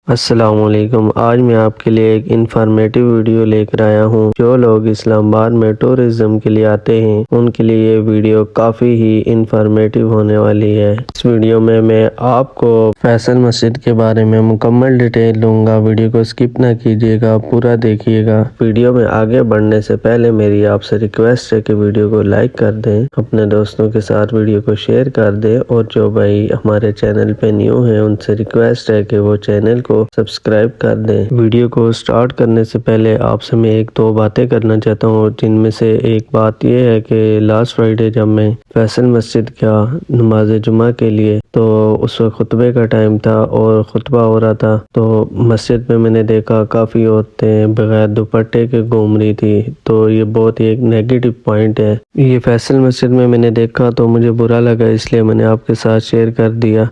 السلام علیکم۔ آج میں آپ کے لیے ایک انفارمیٹیو ویڈیو لے کر آیا ہوں۔ جو لوگ اسلام آباد میں ٹورزم کے لیے آتے ہیں ان کے لیے یہ ویڈیو کافی ہی انفارمیٹیو ہونے والی ہے۔ اس ویڈیو میں آپ کو فیصل مسجد کے بارے میں مکمل ڈیٹیل دوں گا۔ ویڈیو کو سکپ نہ کیجیے گا، پورا دیکھیے گا۔ ویڈیو میں آگے بڑھنے سے پہلے میری آپ سے ریکویسٹ ہے کہ ویڈیو کو لائک کر دیں، اپنے دوستوں کے ساتھ ویڈیو کو شیئر کر دیں، اور جو بھائی ہمارے چینل پہ نیو ہیں ان سے ریکویسٹ ہے کہ وہ چینل کو سبسکرائب کر دیں۔ ویڈیو کو سٹارٹ کرنے سے پہلے آپ سے میں ایک دو باتیں کرنا چاہتا ہوں، جن میں سے ایک بات یہ ہے کہ لاسٹ فرائیڈے جب میں فیصل مسجد کا نماز جمعہ کے لیے، تو اس وقت خطبے کا ٹائم تھا اور خطبہ ہو رہا تھا، تو مسجد میں نے دیکھا کافی عورتیں بغیر دوپٹے کے گھوم رہی تھی، تو یہ بہت ہی ایک نیگیٹو پوائنٹ ہے۔ یہ فیصل مسجد میں نے دیکھا تو مجھے برا لگا، اس لیے میں نے آپ کے ساتھ شیئر کر دیا۔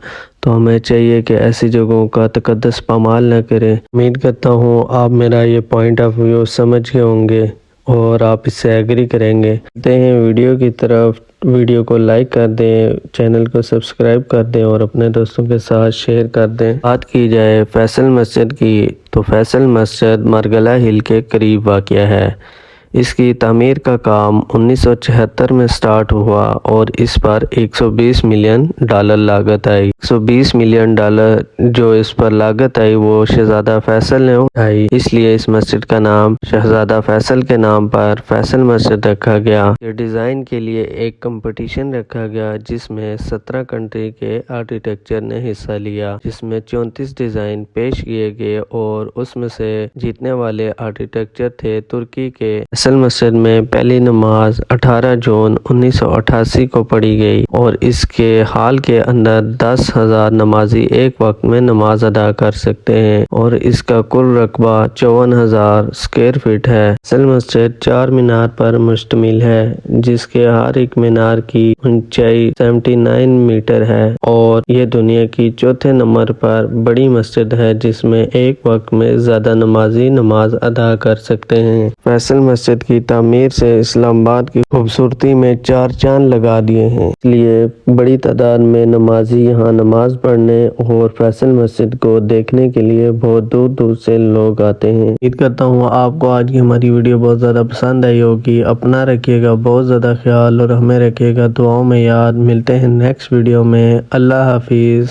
تو ہمیں چاہیے کہ ایسی جگہوں کا تقدس پامال نہ کریں۔ امید کرتا ہوں آپ میرا یہ پوائنٹ آف ویو سمجھ گئے ہوں گے اور آپ اس سے ایگری کریں گے۔ چلتے ہیں ویڈیو کی طرف۔ ویڈیو کو لائک کر دیں، چینل کو سبسکرائب کر دیں اور اپنے دوستوں کے ساتھ شیئر کر دیں۔ بات کی جائے فیصل مسجد کی، تو فیصل مسجد مرگلہ ہل کے قریب واقع ہے۔ اس کی تعمیر کا کام 1976 میں سٹارٹ ہوا اور اس پر $120 ملین لاگت آئی۔ $120 ملین جو اس پر لاگت آئی وہ شہزادہ فیصل نے اٹھائی، اس لیے اس مسجد کا نام شہزادہ فیصل کے نام پر فیصل مسجد رکھا گیا۔ یہ ڈیزائن کے لیے ایک کمپٹیشن رکھا گیا جس میں 17 کنٹری کے آرکیٹیکچر نے حصہ لیا، جس میں 34 ڈیزائن پیش کیے گئے اور اس میں سے جیتنے والے آرکیٹیکچر تھے ترکی کے۔ فیصل مسجد میں پہلی نماز 18 جون 1988 کو پڑھی گئی اور اس کے ہال کے اندر 10,000 نمازی ایک وقت میں نماز ادا کر سکتے ہیں اور اس کا کل رقبہ 54,000 اسکوائر فٹ ہے۔ فیصل مسجد 4 مینار پر مشتمل ہے، جس کے ہر ایک مینار کی اونچائی 79 میٹر ہے اور یہ دنیا کی چوتھے نمبر پر بڑی مسجد ہے جس میں ایک وقت میں زیادہ نمازی نماز ادا کر سکتے ہیں۔ فیصل مسجد کی تعمیر سے اسلام آباد کی خوبصورتی میں 4 چاند لگا دیے ہیں، اس لیے بڑی تعداد میں نمازی یہاں نماز پڑھنے اور فیصل مسجد کو دیکھنے کے لیے بہت دور دور سے لوگ آتے ہیں۔ امید کرتا ہوں آپ کو آج کی ہماری ویڈیو بہت زیادہ پسند آئی ہوگی۔ اپنا رکھیے گا بہت زیادہ خیال اور ہمیں رکھیے گا دعاؤں میں یاد۔ ملتے ہیں نیکسٹ ویڈیو میں۔ اللہ حافظ۔